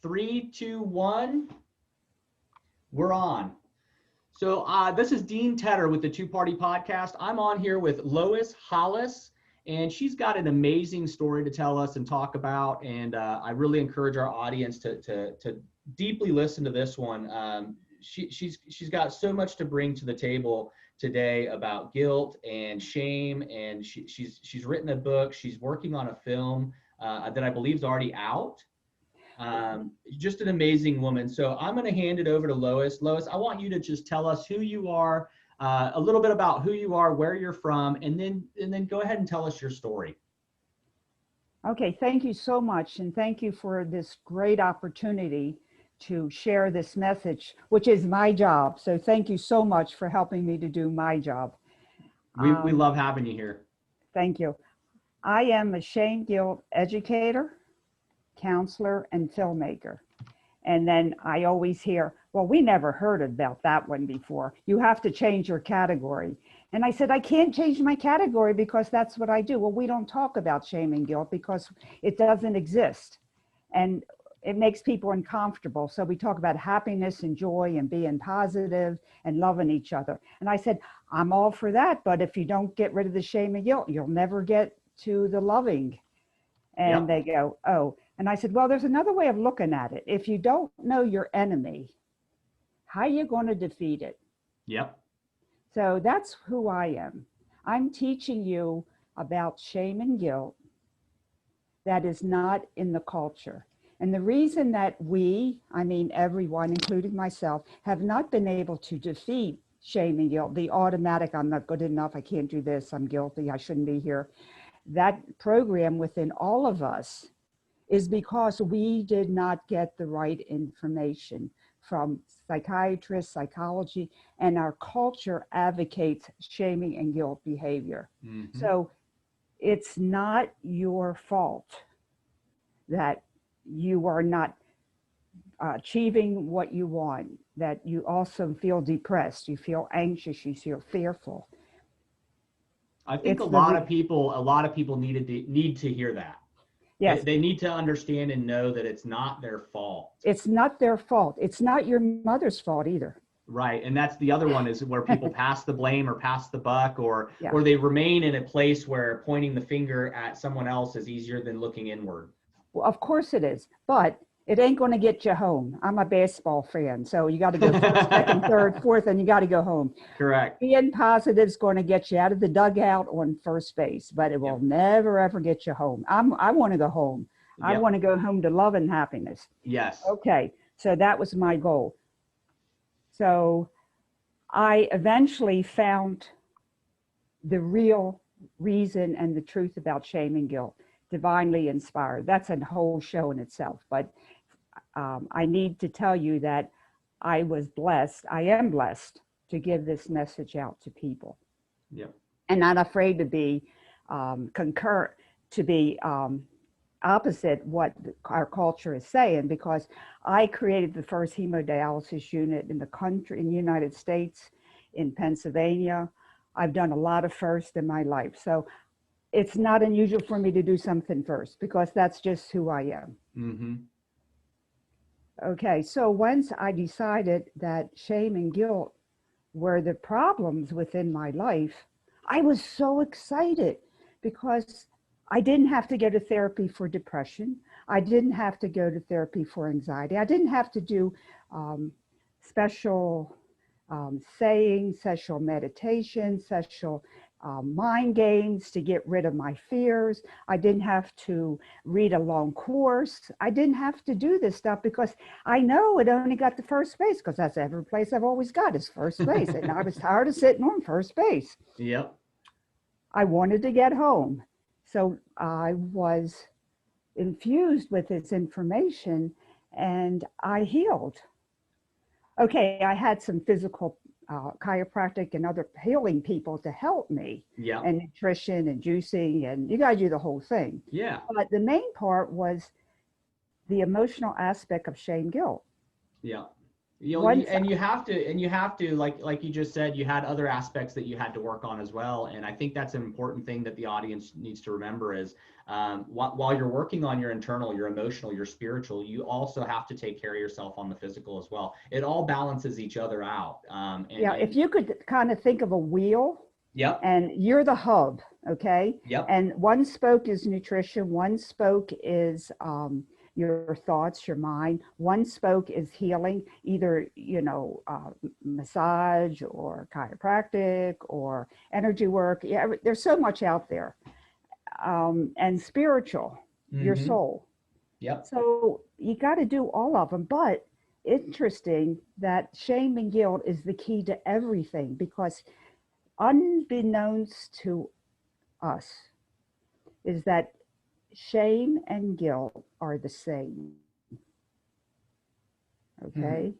Three, two, one. We're on. So this is Dean Tedder with the Two Party Podcast. I'm on here with Lois Hollis, and she's got an amazing story to tell us and talk about. And I really encourage our audience to deeply listen to this one. She's got so much to bring to the table today about guilt and shame, and she's written a book. She's working on a film that I believe is already out. Just an amazing woman. So I'm going to hand it over to Lois. Lois, I want you to just tell us who you are, a little bit about who you are, where you're from, and then go ahead and tell us your story. Okay, thank you so much, and thank you for this great opportunity to share this message, which is my job. So thank you so much for helping me to do my job. We love having you here. Thank you. I am a shame guilt educator, counselor, and filmmaker. And then I always hear, well, we never heard about that one before. You have to change your category. And I said, I can't change my category because that's what I do. Well, we don't talk about shame and guilt because it doesn't exist. And it makes people uncomfortable. So we talk about happiness and joy and being positive and loving each other. And I said, I'm all for that. But if you don't get rid of the shame and guilt, you'll never get to the loving. And They go, oh. And I said, well, there's another way of looking at it. If you don't know your enemy, how are you going to defeat it? Yep. So that's who I am. I'm teaching you about shame and guilt that is not in the culture. And the reason that we, I mean everyone, including myself, have not been able to defeat shame and guilt, the automatic, I'm not good enough, I can't do this, I'm guilty, I shouldn't be here. That program within all of us is because we did not get the right information from psychiatrists, psychology, and our culture advocates shaming and guilt behavior. Mm-hmm. So it's not your fault that you are not achieving what you want, that you also feel depressed, you feel anxious, you feel fearful. I think a lot of people need to hear that. Yes. They need to understand and know that it's not their fault. It's not their fault. It's not your mother's fault either. Right. And that's the other one, is where people pass the blame or pass the buck, or they remain in a place where pointing the finger at someone else is easier than looking inward. Well, of course it is, but it ain't going to get you home. I'm a basketball fan, so you got to go first, second, third, fourth, and you got to go home. Correct. Being positive is going to get you out of the dugout on first base, but it will never, ever get you home. I want to go home. I want to go home to love and happiness. Yes. Okay, so that was my goal. So I eventually found the real reason and the truth about shame and guilt. Divinely inspired. That's a whole show in itself. But I need to tell you that I am blessed to give this message out to people. Yep. And not afraid to be opposite what our culture is saying, because I created the first hemodialysis unit in the country, in the United States, in Pennsylvania. I've done a lot of firsts in my life. So it's not unusual for me to do something first, because that's just who I am. Mm-hmm. Okay, so once I decided that shame and guilt were the problems within my life, I was so excited because I didn't have to go to therapy for depression. I didn't have to go to therapy for anxiety. I didn't have to do special sayings, special meditation, special mind games to get rid of my fears. I didn't have to read a long course. I didn't have to do this stuff because I know it only got to first base, because that's every place I've always got is first base. And I was tired of sitting on first base. Yep. I wanted to get home. So I was infused with this information and I healed. Okay, I had some physical chiropractic and other healing people to help me, and nutrition and juicing, and you got to do the whole thing. Yeah. But the main part was the emotional aspect of shame guilt. Yeah. You know, Once, and you have to, like you just said, you had other aspects that you had to work on as well. And I think that's an important thing that the audience needs to remember is while you're working on your internal, your emotional, your spiritual, you also have to take care of yourself on the physical as well. It all balances each other out. yeah, if you could kind of think of a wheel, Yep, and you're the hub, okay? yep, And one spoke is nutrition, one spoke is your thoughts, your mind, one spoke is healing, either, massage or chiropractic or energy work. Yeah, there's so much out there. And spiritual, your mm-hmm, soul. yep, So you got to do all of them. But interesting that shame and guilt is the key to everything, because unbeknownst to us is that shame and guilt are the same. mm-hmm, Okay.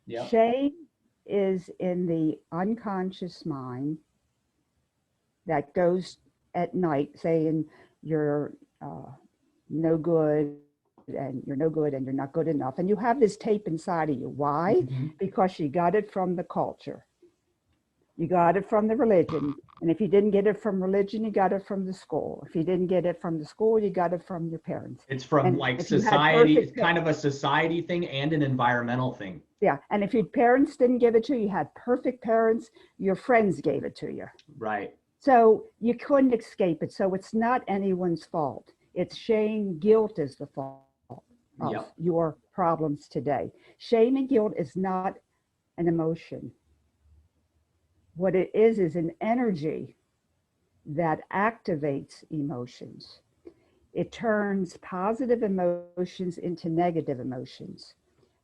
yep, Shame is in the unconscious mind that goes at night saying you're no good and you're no good and you're not good enough. And you have this tape inside of you. Why? mm-hmm. Because you got it from the culture. You got it from the religion. And if you didn't get it from religion, you got it from the school. If you didn't get it from the school, you got it from your parents. It's from And like if you had society, it's perfect, kind of a society thing and an environmental thing. yeah. And if your parents didn't give it to you, you had perfect parents, your friends gave it to you. Right. So you couldn't escape it. So it's not anyone's fault. It's shame, guilt is the fault of Yep. your problems today. Shame and guilt is not an emotion. What it is an energy that activates emotions. It turns positive emotions into negative emotions.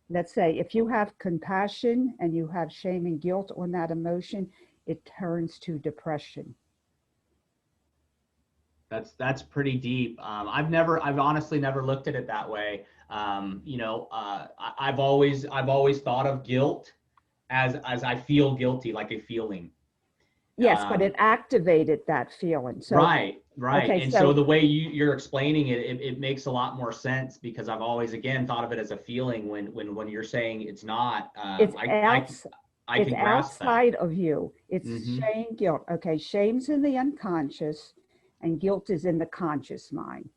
Let's say if you have compassion and you have shame and guilt on that emotion, it turns to depression. That's pretty deep. I've honestly never looked at it that way. I've always thought of guilt as I feel guilty, like a feeling. Yes, but Um, it activated that feeling. So, right, right. okay, And so so the way you're explaining it, it makes a lot more sense because I've always again thought of it as a feeling when you're saying it's not. it's outs I it's can grasp that. outside of you. It's Hmm. shame, guilt. Okay, shame's in the unconscious and guilt is in the conscious mind.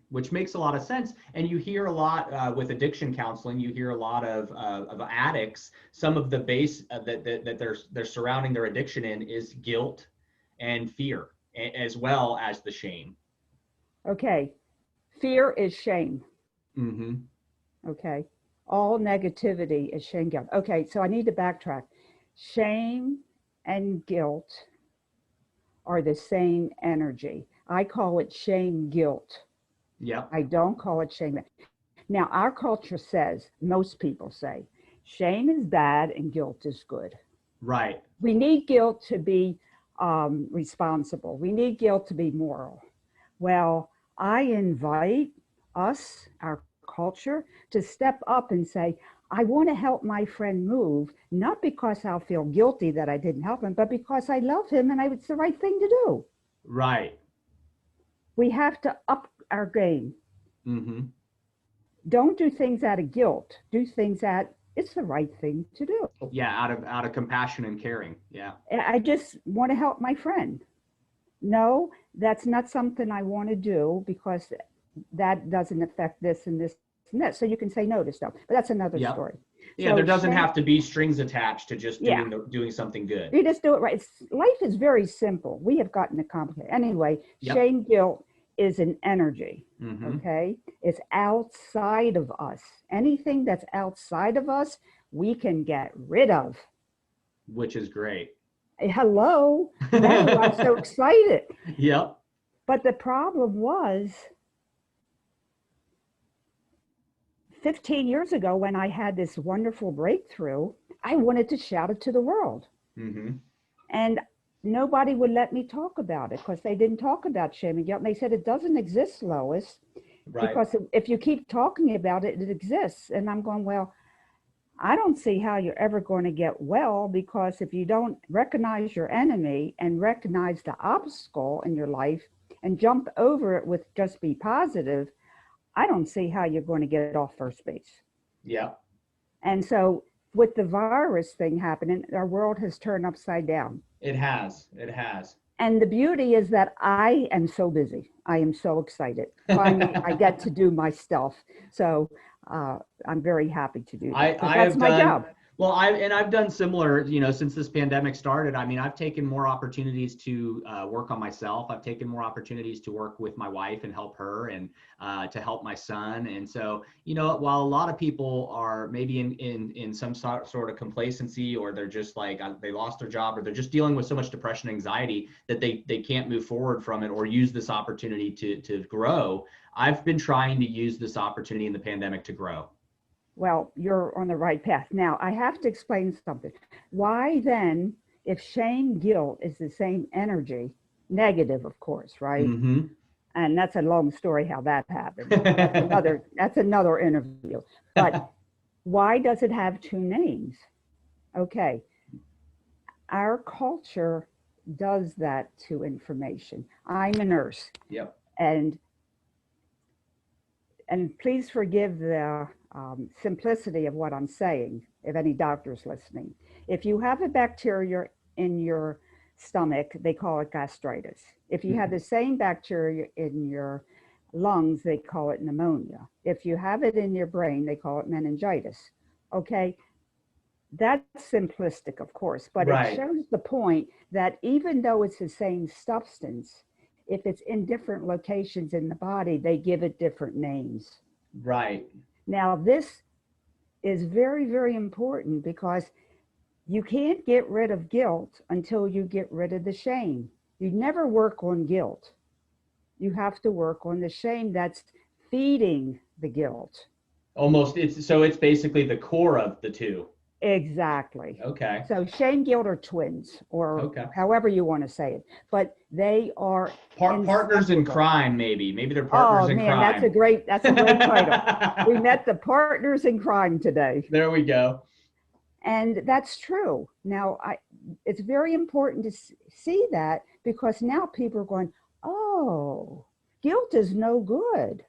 Which makes a lot of sense. And you hear a lot with addiction counseling. You hear a lot of addicts. Some of the base that they're surrounding their addiction in is guilt and fear, as well as the shame. Okay, fear is shame. Hmm. Okay, all negativity is shame, guilt. Okay, so I need to backtrack. Shame and guilt are the same energy. I call it shame guilt. Yep. I don't call it shame. Now, our culture says, most people say, shame is bad and guilt is good. Right. We need guilt to be responsible. We need guilt to be moral. Well, I invite us, our culture, to step up and say, I want to help my friend move, not because I'll feel guilty that I didn't help him, but because I love him and it's the right thing to do. Right. We have to up our game. Hmm. Don't do things out of guilt. Do things that it's the right thing to do. Yeah. Out of compassion and caring. Yeah. I just want to help my friend. No, that's not something I want to do because that doesn't affect this and this and this. So you can say no to stuff, but that's another Yep. story. Yeah. There So doesn't shame, have to be strings attached to just yeah, doing something good. you just do it right. Life is very simple. We have gotten it complicated. Anyway, Yep. shame, guilt is an energy. Hmm. Okay. It's outside of us. Anything that's outside of us, we can get rid of. Which is great. Hello. No, I'm so excited. Yep. But the problem was 15 years ago when I had this wonderful breakthrough, I wanted to shout it to the world. Hmm. And nobody would let me talk about it because they didn't talk about shame and guilt. And they said, it doesn't exist, Lois, Right. because if you keep talking about it, it exists. And I'm going, well, I don't see how you're ever going to get well, because if you don't recognize your enemy and recognize the obstacle in your life and jump over it with just be positive, I don't see how you're going to get off first base. Yep. And so with the virus thing happening, our world has turned upside down. It has. It has. And the beauty is that I am so busy. I am so excited. Finally, I get to do my stuff. So I'm very happy to do that, because I that's have my done job. well. I've done similar. Since this pandemic started. I mean, I've taken more opportunities to work on myself. I've taken more opportunities to work with my wife and help her, and to help my son. And so, while a lot of people are maybe in some sort of complacency, or they're just like they lost their job, or they're just dealing with so much depression, anxiety that they can't move forward from it or use this opportunity to grow. I've been trying to use this opportunity in the pandemic to grow. Well, you're on the right path. Now, I have to explain something. Why then, if shame, guilt is the same energy, negative, of course, right? Mm-hmm. And that's a long story how that happened. That's another interview. But why does it have two names? Okay, our culture does that to information. I'm a nurse, Yep. and please forgive the simplicity of what I'm saying, if any doctor's listening. If you have a bacteria in your stomach, they call it gastritis. If you have the same bacteria in your lungs, they call it pneumonia. If you have it in your brain, they call it meningitis. Okay, that's simplistic, of course, but Right. it shows the point that even though it's the same substance, if it's in different locations in the body, they give it different names. Right. Now, this is very, very important, because you can't get rid of guilt until you get rid of the shame. You never work on guilt. You have to work on the shame that's feeding the guilt. Almost. It's basically the core of the two. Exactly. Okay. So shame, guilt are twins, or Okay. however you want to say it, but they are Partners in inseparable. crime, maybe. Maybe they're partners Oh in man, crime. that's a great title. We met the partners in crime today. There we go. And that's true. Now, it's very important to see that, because now people are going, oh, guilt is no good.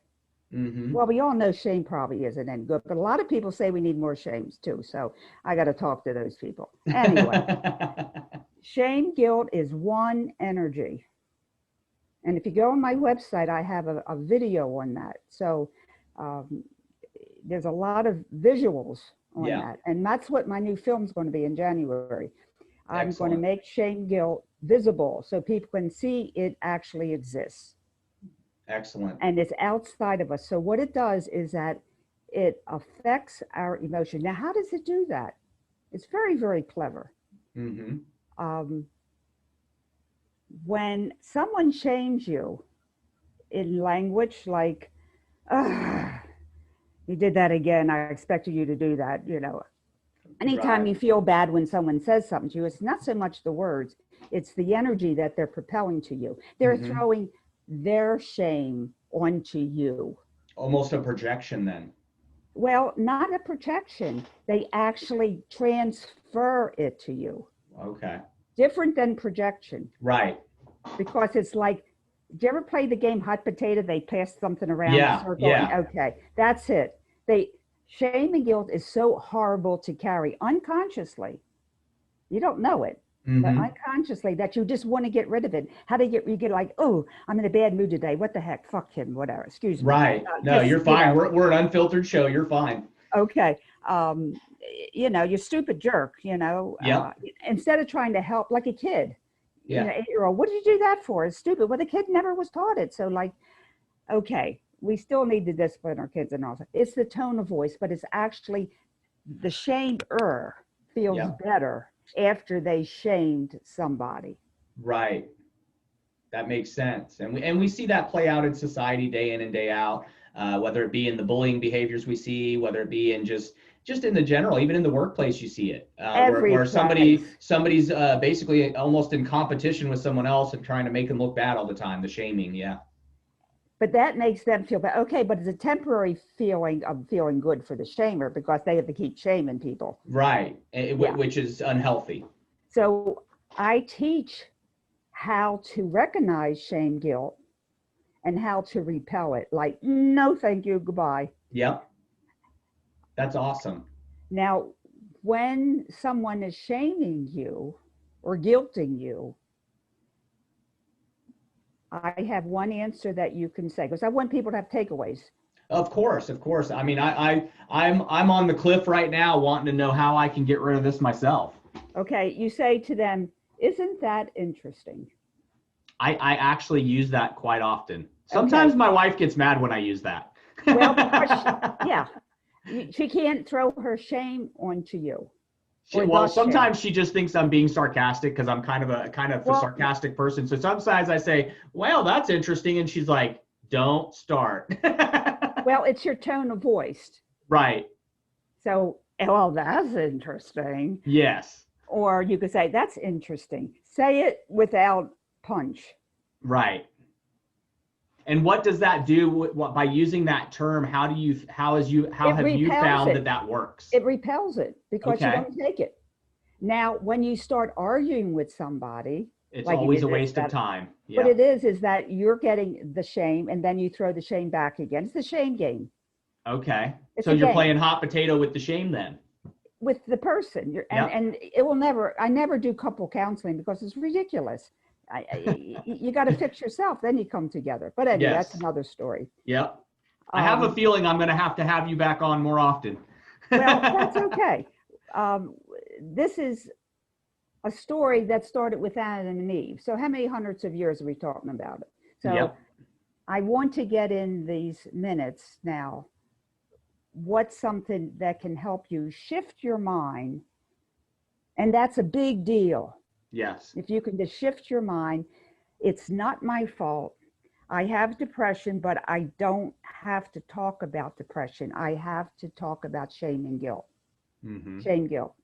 Mm-hmm. Well, we all know shame probably isn't any good, but a lot of people say we need more shames too. So I got to talk to those people. Anyway, shame, guilt is one energy. And if you go on my website, I have a video on that. So um, there's a lot of visuals on that. And that's what my new film is going to be in January. I'm going to make shame, guilt visible so people can see it actually exists. Excellent. And it's outside of us. So what it does is that it affects our emotion. Now, how does it do that? It's very, very clever. Mm-hmm. When someone shames you in language like, you did that again, I expected you to do that, Anytime Right. you feel bad when someone says something to you, it's not so much the words, it's the energy that they're propelling to you. They're throwing their shame onto you. Almost a projection then. Well, not a projection. They actually transfer it to you. Okay. Different than projection. Right. Because it's like, did you ever play the game Hot Potato? They pass something around Yeah, the circle. yeah. Okay, that's it. Shame and guilt is so horrible to carry unconsciously. You don't know it, but unconsciously, that you just want to get rid of it. How do you get like, oh, I'm in a bad mood today. What the heck? Fuck him, whatever. Excuse me. Right. No, you're fine. We're an unfiltered show. You're fine. Okay. You stupid jerk, Yep. Instead of trying to help like a kid, Yeah. 8-year-old, what did you do that for? It's stupid. Well, the kid never was taught it. So like, okay, we still need to discipline our kids and all that. It's the tone of voice, but it's actually the shamed-er feels better after they shamed somebody. Right. That makes sense. And we see that play out in society day in and day out, whether it be in the bullying behaviors we see, whether it be in just in the general, even in the workplace, you see it, where somebody's basically almost in competition with someone else and trying to make them look bad all the time, the shaming. Yeah. But that makes them feel bad. Okay, but it's a temporary feeling of feeling good for the shamer, because they have to keep shaming people. Right, which is unhealthy. So I teach how to recognize shame, guilt, and how to repel it. Like, no, thank you, goodbye. Yep. That's awesome. Now, when someone is shaming you or guilting you, I have one answer that you can say, because I want people to have takeaways. Of course, of course. I mean, I'm on the cliff right now wanting to know how I can get rid of this myself. Okay, you say to them, isn't that interesting? I actually use that quite often. Sometimes Okay. my wife gets mad when I use that. Well, because, yeah, she can't throw her shame onto you. Well, sometimes she just thinks I'm being sarcastic because I'm kind of a sarcastic person. So sometimes I say, well, that's interesting. And she's like, don't start. Well, it's your tone of voice. Right. So, well, that's interesting. Yes. Or you could say, that's interesting. Say it without punch. Right. And what does that do by using that term? How have you found that works? It repels it because you don't take it. Now, when you start arguing with somebody, it's always a waste of time. Yeah. What it is that you're getting the shame and then you throw the shame back again. It's the shame game. Okay. So you're playing hot potato with the shame then? With the person. And it will never, I never do couple counseling because it's ridiculous. You got to fix yourself, then you come together. But anyway, that's another story. Yep. I have a feeling I'm going to have you back on more often. Well, that's okay. This is a story that started with Adam and Eve. So how many hundreds of years are we talking about it? So I want to get in these minutes now. What's something that can help you shift your mind? And that's a big deal. Yes. If you can just shift your mind, it's not my fault. I have depression, but I don't have to talk about depression. I have to talk about shame and guilt. Mm-hmm. Shame, guilt.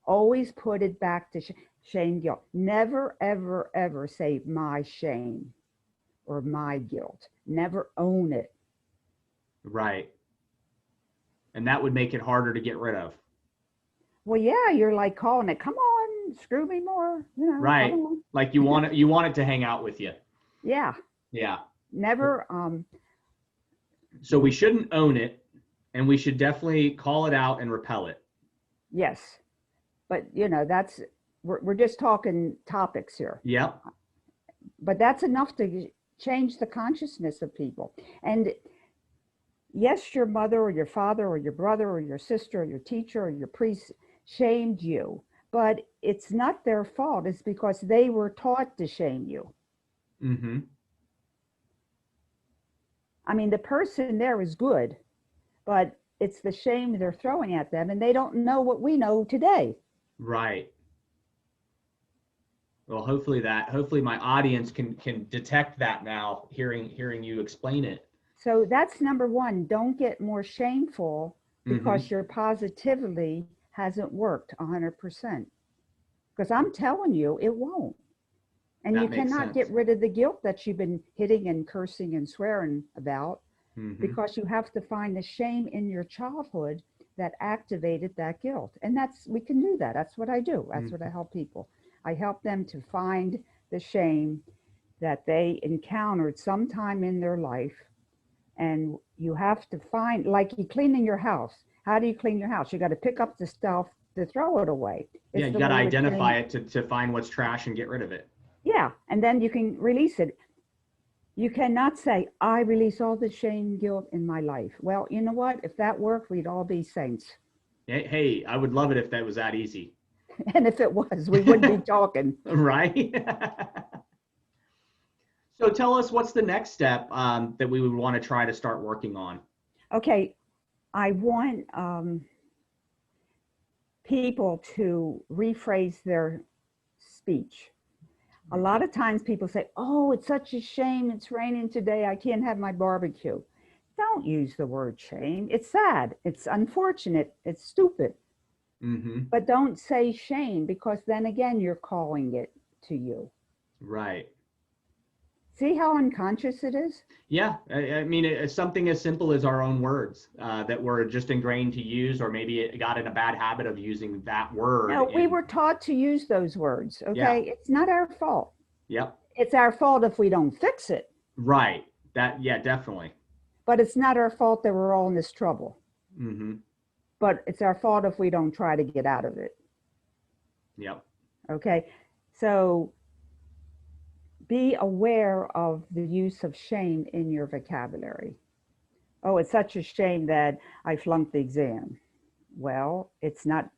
Always put it back to shame, guilt. Never, ever, ever say my shame or my guilt. Never own it. Right. And that would make it harder to get rid of. Well, yeah, you're like calling it, come on, screw me more. You know, right. Like you want it to hang out with you. Yeah. Yeah. Never. So we shouldn't own it, and we should definitely call it out and repel it. Yes. But, you know, we're just talking topics here. Yep. But that's enough to change the consciousness of people. And yes, your mother or your father or your brother or your sister or your teacher or your priest shamed you, but it's not their fault. It's because they were taught to shame you. Mm-hmm. I mean, the person there is good, but it's the shame they're throwing at them, and they don't know what we know today. Right. Well, hopefully my audience can detect that now, hearing you explain it. So that's number one. Don't get more shameful because your positivity hasn't worked 100%. Because I'm telling you, it won't. And you cannot get rid of the guilt that you've been hitting and cursing and swearing about, because you have to find the shame in your childhood that activated that guilt. And we can do that. That's what I do. That's what I help people. I help them to find the shame that they encountered sometime in their life. And you have to find, like you cleaning your house. How do you clean your house? You got to pick up the stuff to throw it away. You got to identify it to find what's trash and get rid of it. Yeah, and then you can release it. You cannot say, I release all the shame, guilt in my life. Well, you know what? If that worked, we'd all be saints. Hey, I would love it if that was that easy. And if it was, we wouldn't be talking. Right? So tell us, what's the next step that we would want to try to start working on? Okay, I want people to rephrase their speech. A lot of times people say, oh, it's such a shame. It's raining today. I can't have my barbecue. Don't use the word shame. It's sad. It's unfortunate. It's stupid. But don't say shame, because then again, you're calling it to you. Right. See how unconscious it is? Yeah. I mean, it's something as simple as our own words that we're just ingrained to use, or maybe it got in a bad habit of using that word. No, we were taught to use those words. Okay. Yeah. It's not our fault. Yep. It's our fault if we don't fix it. Right. Yeah, definitely. But it's not our fault that we're all in this trouble. but it's our fault if we don't try to get out of it. Yep. Okay. So be aware of the use of shame in your vocabulary. Oh, it's such a shame that I flunked the exam. Well, it's not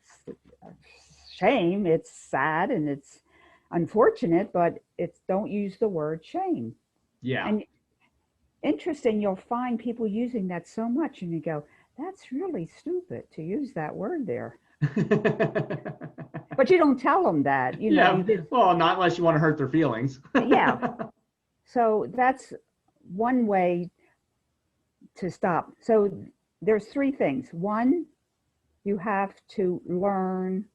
shame, it's sad and it's unfortunate, but it's, don't use the word shame. Yeah. And interesting, you'll find people using that so much and you go, that's really stupid to use that word there. But you don't tell them that, you know. Yeah. Well, not unless you want to hurt their feelings. Yeah. So that's one way to stop. So there's three things. One, you have to learn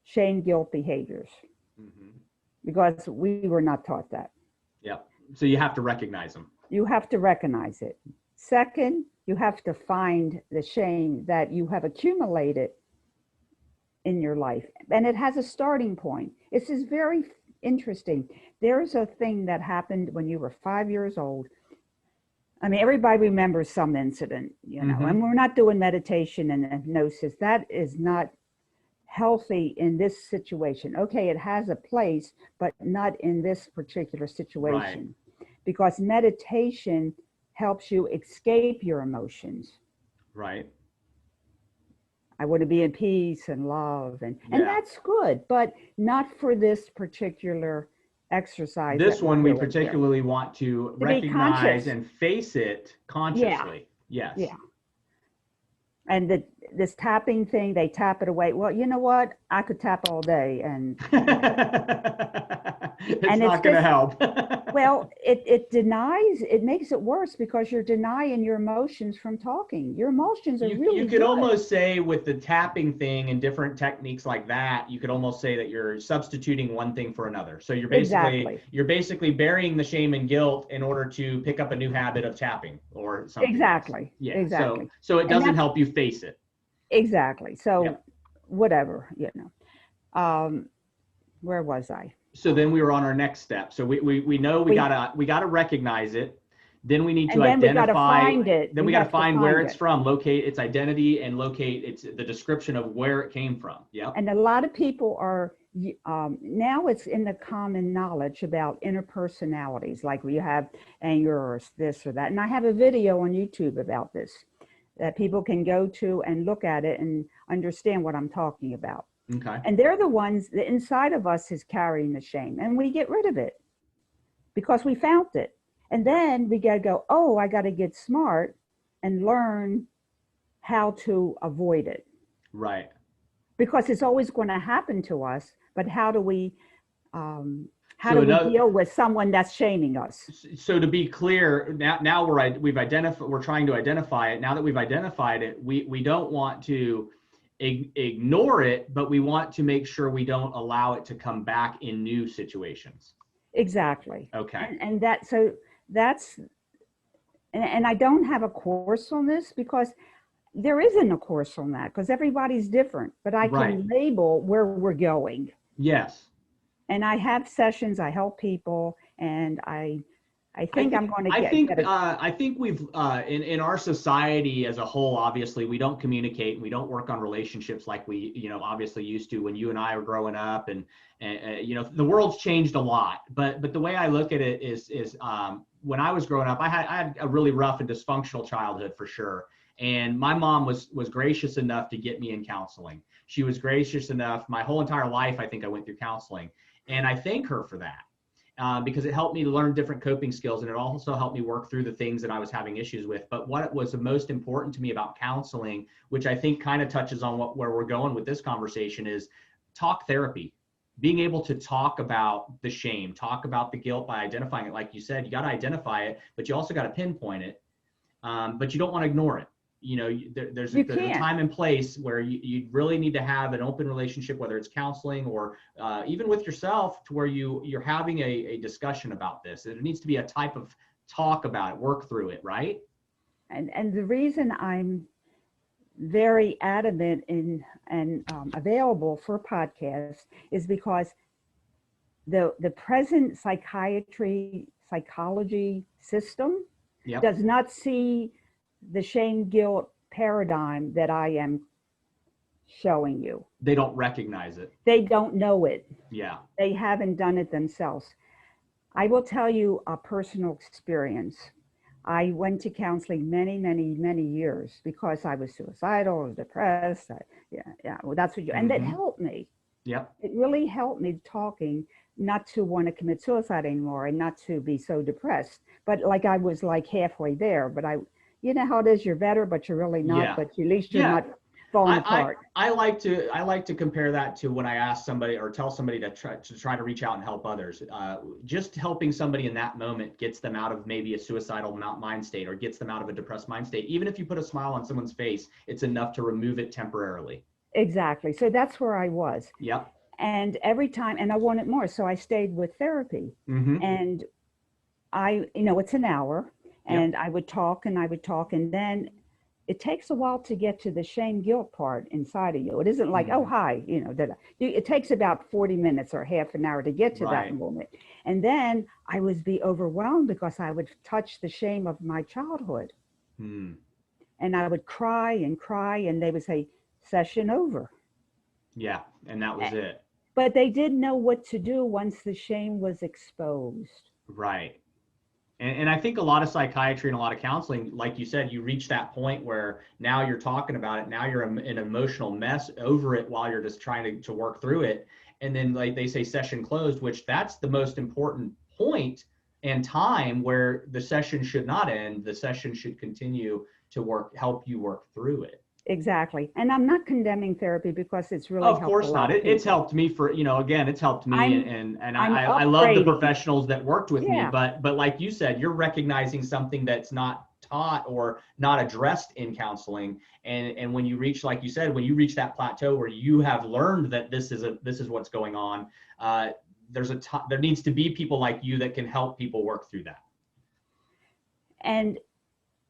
shame guilt behaviors because we were not taught that. Yep. So you have to recognize them. You have to recognize it. Second, you have to find the shame that you have accumulated in your life. And it has a starting point. This is very interesting. There's a thing that happened when you were 5 years old. I mean, everybody remembers some incident, you know, and we're not doing meditation and hypnosis. That is not healthy in this situation. Okay, it has a place, but not in this particular situation. Right. Because meditation helps you escape your emotions. Right. I want to be in peace and love, and that's good, but not for this particular exercise. This one we particularly want to recognize and face it consciously. Yeah. Yes. Yeah. And this tapping thing, they tap it away. Well, you know what? I could tap all day and it's not going to help. Well, it denies, it makes it worse because you're denying your emotions from talking. Your emotions are really You could almost say with the tapping thing and different techniques like that, you could almost say that you're substituting one thing for another. So you're basically burying the shame and guilt in order to pick up a new habit of tapping or something. Exactly. Else. Yeah. Exactly. So it doesn't help you face it. Exactly. So whatever, you know. Where was I? So then we were on our next step. So we know we gotta recognize it. Then we need to identify. We gotta find it. Then we gotta find where it's from, locate its identity, and locate its the description of where it came from. Yeah. And a lot of people are now it's in the common knowledge about interpersonalities, like we have anger or this or that. And I have a video on YouTube about this that people can go to and look at it and understand what I'm talking about. Okay. And they're the ones, the inside of us is carrying the shame, and we get rid of it because we found it. And then we got to go, oh, I got to get smart and learn how to avoid it. Right. Because it's always going to happen to us, but how do we deal with someone that's shaming us? So to be clear, now we're trying to identify it. Now that we've identified it, we don't want to ignore it, but we want to make sure we don't allow it to come back in new situations. Exactly. Okay. And I don't have a course on this because there isn't a course on that because everybody's different, but I can label where we're going. Yes. And I have sessions, I help people, and I think I'm going to get I think we've in our society as a whole, obviously we don't communicate and we don't work on relationships like we obviously used to when you and I were growing up, and the world's changed a lot, but the way I look at it is when I was growing up, I had a really rough and dysfunctional childhood for sure, and my mom was gracious enough to get me in counseling. She was gracious enough. My whole entire life I think I went through counseling, and I thank her for that. Because it helped me learn different coping skills, and it also helped me work through the things that I was having issues with. But what was the most important to me about counseling, which I think kind of touches on where we're going with this conversation, is talk therapy. Being able to talk about the shame, talk about the guilt by identifying it. Like you said, you got to identify it, but you also got to pinpoint it. But you don't want to ignore it. There's a time and place where you really need to have an open relationship, whether it's counseling or even with yourself, to where you're having a discussion about this. It needs to be a type of talk about it, work through it, right? And the reason I'm very adamant and available for podcasts is because the present psychology system does not see the shame guilt paradigm that I am showing you. They don't recognize it. They don't know it. Yeah. They haven't done it themselves. I will tell you a personal experience. I went to counseling many years because I was suicidal, I was depressed. Well, that's what and it helped me. Yep. It really helped me talking, not to want to commit suicide anymore and not to be so depressed. But like I was like halfway there, but you know how it is, you're better, but you're really not, Yeah. but at least you're not falling apart. I like to compare that to when I ask somebody or tell somebody to try to reach out and help others. Just helping somebody in that moment gets them out of maybe a suicidal mind state or gets them out of a depressed mind state. Even if you put a smile on someone's face, it's enough to remove it temporarily. Exactly. So that's where I was. Yep. And every time, and I wanted more, so I stayed with therapy. And it's an hour, and I would talk, and then it takes a while to get to the shame guilt part inside of you. It isn't like, oh, hi, it takes about 40 minutes or half an hour to get to that moment. And then I would be overwhelmed because I would touch the shame of my childhood. And I would cry, and they would say, session over. Yeah, and that was it. But they didn't know what to do once the shame was exposed. Right. And I think a lot of psychiatry and a lot of counseling, like you said, you reach that point where now you're talking about it. Now you're in an emotional mess over it while you're just trying to work through it. And then like they say session closed, which that's the most important point and time where the session should not end. The session should continue to help you work through it. Exactly. And I'm not condemning therapy because it's really helped. Of course not. It's helped me for, again, it's helped me and I love the professionals that worked with me, but like you said, you're recognizing something that's not taught or not addressed in counseling. And when you reach, like you said, when you reach that plateau where you have learned that this is what's going on, there needs to be people like you that can help people work through that. And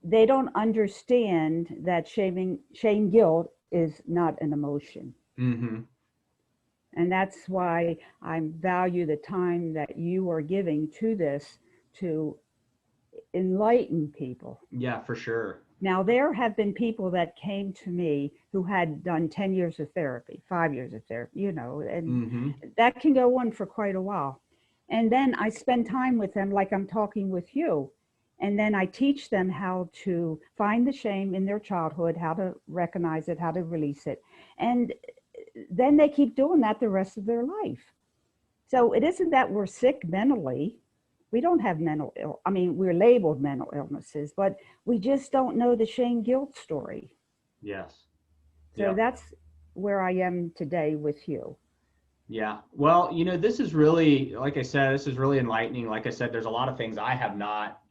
they don't understand that shame guilt is not an emotion. And that's why I value the time that you are giving to this to enlighten people. Yeah, for sure. Now, there have been people that came to me who had done 10 years of therapy, 5 years of therapy, and that can go on for quite a while. And then I spend time with them like I'm talking with you. And then I teach them how to find the shame in their childhood, how to recognize it, how to release it. And then they keep doing that the rest of their life. So it isn't that we're sick mentally. We don't have we're labeled mental illnesses, but we just don't know the shame guilt story. Yes. So that's where I am today with you. Yeah. Well, this is really, like I said, this is really enlightening. Like I said, there's a lot of things I have not,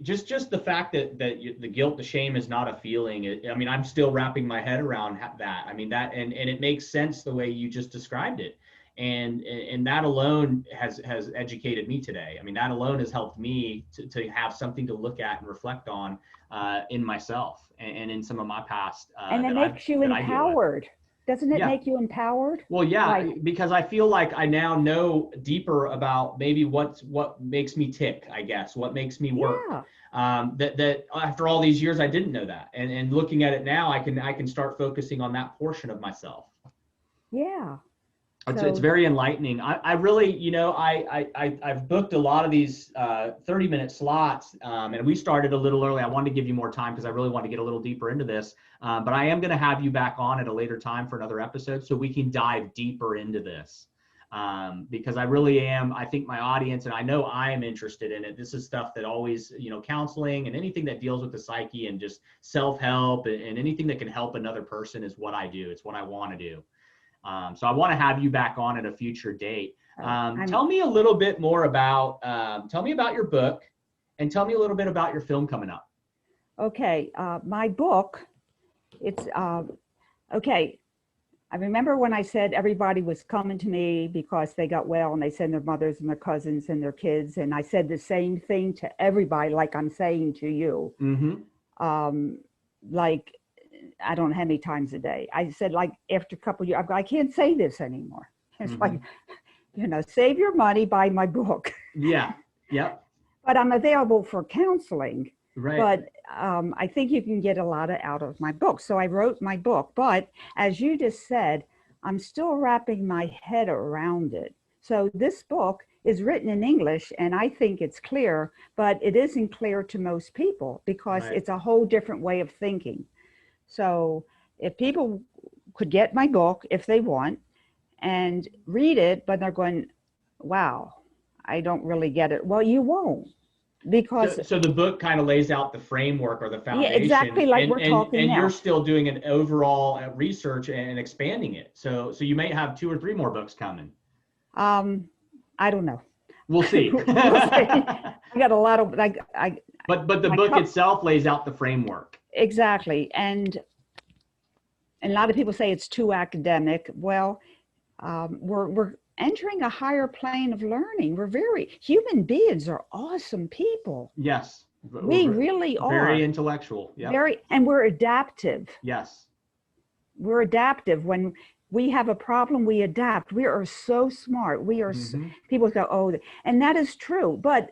just the fact that the guilt, the shame is not a feeling. I'm still wrapping my head around that. And it makes sense the way you just described it. And that alone has educated me today. That alone has helped me to have something to look at and reflect on in myself and in some of my past. And it makes you empowered. Doesn't it make you empowered? Well, yeah, because I feel like I now know deeper about maybe what makes me tick, I guess, what makes me work. That after all these years, I didn't know that. And looking at it now, I can start focusing on that portion of myself. Yeah. It's very enlightening. I really, I've booked a lot of these 30-minute slots, and we started a little early. I wanted to give you more time because I really want to get a little deeper into this. But I am going to have you back on at a later time for another episode so we can dive deeper into this. Because I really am, I think my audience, and I know I am interested in it. This is stuff that always, counseling and anything that deals with the psyche and just self-help and anything that can help another person is what I do. It's what I want to do. So I want to have you back on at a future date. Tell me a little bit more about, tell me about your book and tell me a little bit about your film coming up. Okay. My book, it's, okay. I remember when I said everybody was coming to me because they got well and they send their mothers and their cousins and their kids. And I said the same thing to everybody, like I'm saying to you. I don't know how many times a day. I said, after a couple of years, I can't say this anymore. It's like, save your money, buy my book. Yeah. Yep. But I'm available for counseling. Right. But I think you can get a lot out of my book. So I wrote my book, but as you just said, I'm still wrapping my head around it. So this book is written in English and I think it's clear, but it isn't clear to most people because Right. it's a whole different way of thinking. So if people could get my book if they want and read it, but they're going, wow, I don't really get it. Well, you won't because, So the book kind of lays out the framework or the yeah, foundation, exactly like and we're talking you're now. still doing an overall research and expanding it. So you may have 2 or 3 more books coming. Um, I don't know. We'll see. We'll see. I got a lot of like But the my book cup itself lays out the framework. exactly, and a lot of people say it's too academic. Well, we're entering a higher plane of learning. We're very human beings are awesome people. Yes. We really Very are intellectual. Yeah. very, and we're adaptive. Yes. We're adaptive. When we have a problem, we adapt. We are so smart. We are. Mm-hmm. People go, oh, and that is true, but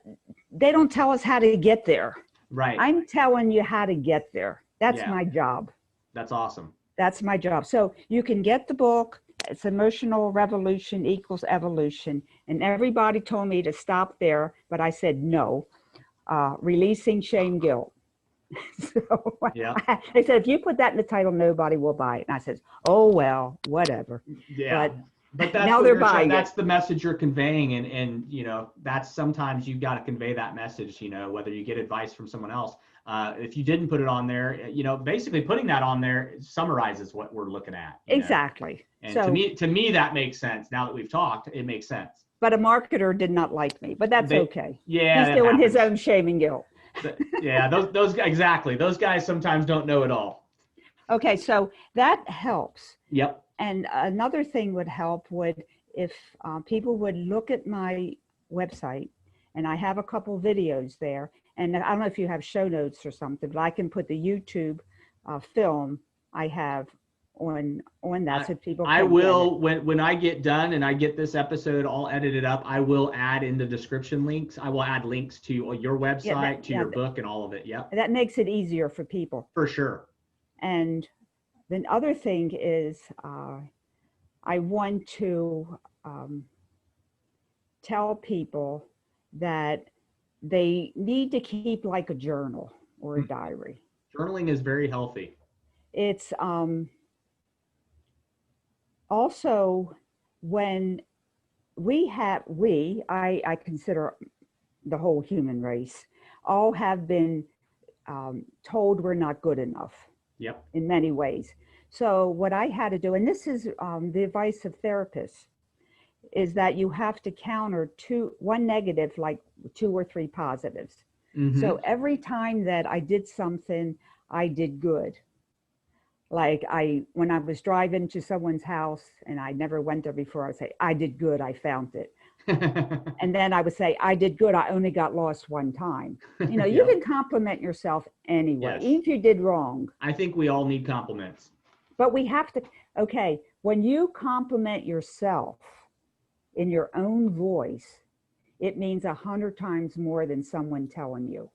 they don't tell us how to get there. Right. I'm telling you how to get there. That's my job. That's awesome. That's my job. So you can get the book. It's Emotional Revolution Equals Evolution. And everybody told me to stop there, but I said no. Releasing Shame, Guilt. So Yeah. they said, if you put that in the title, nobody will buy it. And I said, oh, well, whatever. Yeah. But that's now what they're you're buying that's it. the message you're conveying. And that's sometimes you've got to convey that message, whether you get advice from someone else. If you didn't put it on there, basically putting that on there summarizes what we're looking at. Exactly. And so, to me, that makes sense. Now that we've talked, it makes sense. But a marketer did not like me, but that's okay. Yeah. He's doing his own shame and guilt. Yeah, those exactly. Those guys sometimes don't know it all. Okay, so that helps. Yep. And another thing would help if people would look at my website, and I have a couple videos there. And I don't know if you have show notes or something, but I can put the YouTube film I have on that so people can I will when I get done and I get this episode all edited up, I will add in the description links. I will add links to your website, to your book, and all of it. Yep. That makes it easier for people. For sure. And the other thing is I want to tell people that they need to keep like a journal or a diary. Journaling is very healthy. It's also when I consider the whole human race, all have been told we're not good enough. Yep. In many ways. So what I had to do, and this is the advice of therapists, is that you have to counter one negative like 2 or 3 positives. Mm-hmm. So every time that I did something, I did good. Like when I was driving to someone's house and I never went there before, I would say, I did good, I found it. And then I would say, I did good, I only got lost one time. You can compliment yourself anyway, even if you did wrong. I think we all need compliments. But we have to, when you compliment yourself in your own voice, it means 100 times more than someone telling you.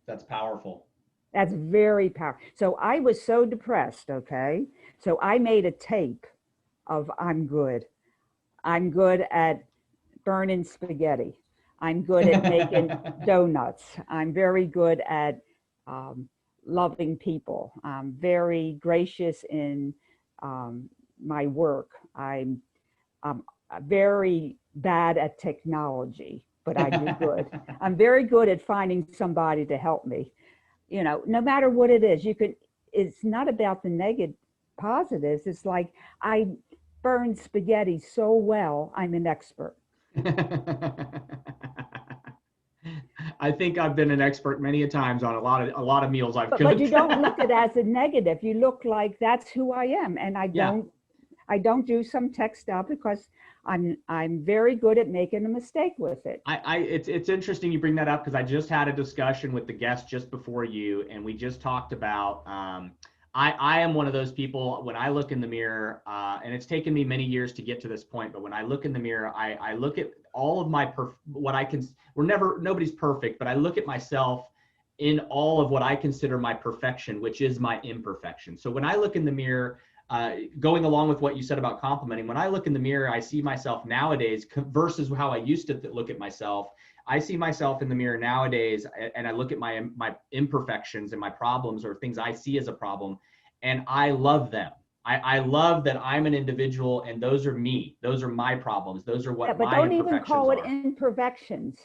That's powerful. That's very powerful. So I was so depressed, so I made a tape of I'm good. I'm good at burning spaghetti. I'm good at making donuts. I'm very good at loving people. I'm very gracious in my work. I'm very bad at technology, but I do good. I'm very good at finding somebody to help me. No matter what it is, it's not about the negative positives. It's like I burn spaghetti so well, I'm an expert. I think I've been an expert many a times on a lot of meals I've cooked. But you don't look at it as a negative. You look like that's who I am, and I don't do some tech stuff because I'm very good at making a mistake with it. It's interesting you bring that up because I just had a discussion with the guest just before you, and we just talked about I am one of those people when I look in the mirror, and it's taken me many years to get to this point, but when I look in the mirror, I look at all of my nobody's perfect, but I look at myself in all of what I consider my perfection, which is my imperfection. So when I look in the mirror, going along with what you said about complimenting, when I look in the mirror, I see myself nowadays versus how I used to look at myself. I see myself in the mirror nowadays, and I look at my imperfections and my problems or things I see as a problem, and I love them. I love that I'm an individual, and those are me. Those are my problems. Those are what but my don't even imperfections call it are. imperfections.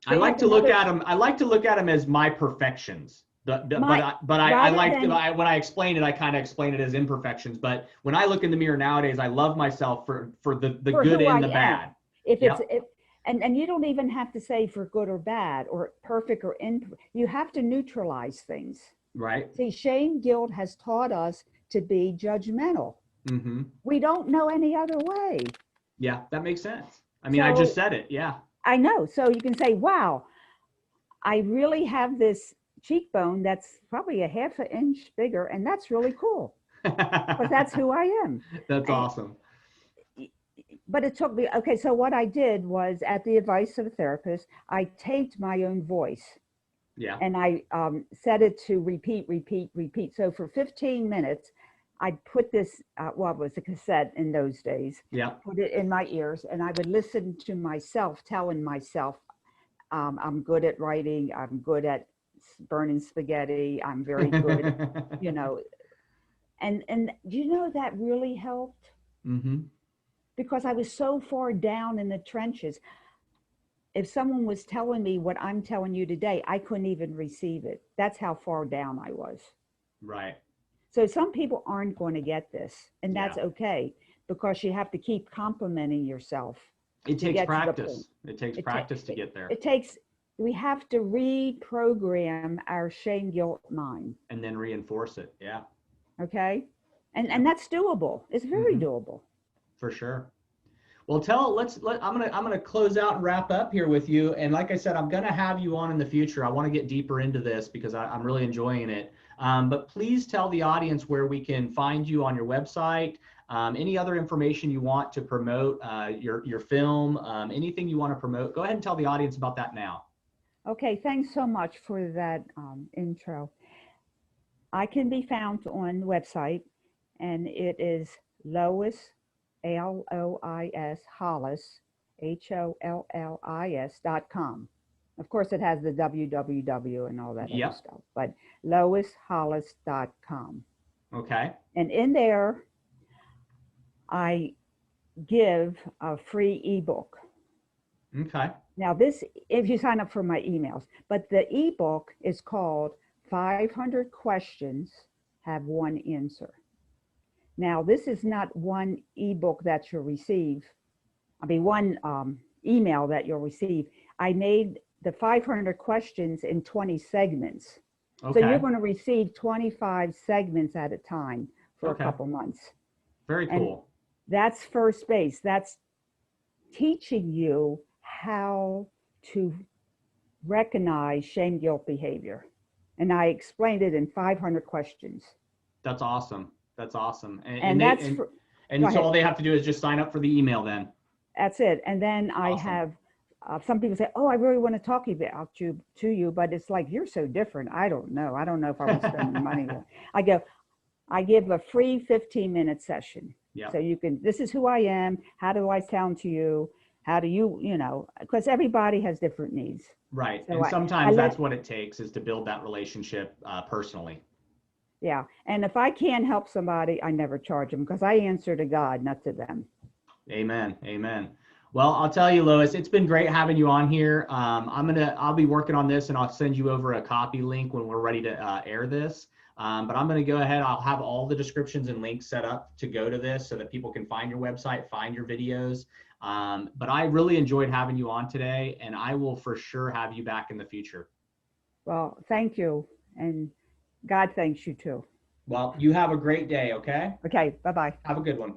I like to look at them. I like to look at them as my perfections. But I like when I explain it, I kind of explain it as imperfections. But when I look in the mirror nowadays, I love myself for the good and the bad. And you don't even have to say for good or bad or perfect or imperfect. You have to neutralize things. Right. See, shame, guilt has taught us to be judgmental. Mm-hmm. We don't know any other way. Yeah, that makes sense. I mean, I just said it. Yeah. I know. So you can say, wow, I really have this cheekbone that's probably a half an inch bigger, and that's really cool. Because that's who I am. That's awesome. But it took me, okay, so what I did was, at the advice of a therapist, I taped my own voice. Yeah. And I set it to repeat, repeat, repeat. So for 15 minutes, I'd put this, well, it was a cassette in those days. Yeah. Put it in my ears, and I would listen to myself, telling myself, I'm good at writing, I'm good at burning spaghetti, I'm very good, you know. And you know, that really helped. Mm-hmm. Because I was so far down in the trenches. If someone was telling me what I'm telling you today, I couldn't even receive it. That's how far down I was. Right. So some people aren't going to get this, and that's okay, because you have to keep complimenting yourself. It takes practice. It takes practice to get there. We have to reprogram our shame, guilt mind. And then reinforce it. Yeah. Okay. And that's doable. It's very doable. For sure. Well, I'm gonna close out and wrap up here with you. And like I said, I'm gonna have you on in the future. I want to get deeper into this because I'm really enjoying it. But please tell the audience where we can find you on your website. Any other information you want to promote, your film, anything you want to promote. Go ahead and tell the audience about that now. Okay, thanks so much for that intro. I can be found on the website, and it is Lois, Lois, Hollis, HOLLIS.com. Of course, it has the www and all that other stuff, but loishollis.com. Okay. And in there, I give a free ebook. Okay. Now this, if you sign up for my emails, but the ebook is called 500 Questions Have One Answer. Now, this is not one ebook that you'll receive. One email that you'll receive. I made the 500 questions in 20 segments. Okay. So you're going to receive 25 segments at a time for a couple months. Very cool. And that's first base. That's teaching you how to recognize shame, guilt behavior. And I explained it in 500 questions. That's awesome. That's awesome. And so all they have to do is just sign up for the email then. That's it. And then I have some people say, oh, I really want to talk about to you, but it's like, you're so different. I don't know if I want to spend money. I give a free 15-minute session. Yeah. So you can, this is who I am. How do I sound to you? How do you, because everybody has different needs. Right. So and sometimes that's what it takes, is to build that relationship personally. Yeah. And if I can't help somebody, I never charge them, because I answer to God, not to them. Amen. Amen. Well, I'll tell you, Lois, it's been great having you on here. I'll be working on this, and I'll send you over a copy link when we're ready to air this. But I'm going to go ahead. I'll have all the descriptions and links set up to go to this so that people can find your website, find your videos. But I really enjoyed having you on today, and I will for sure have you back in the future. Well, thank you. And God thanks you too. Well, you have a great day, okay? Okay, bye-bye. Have a good one.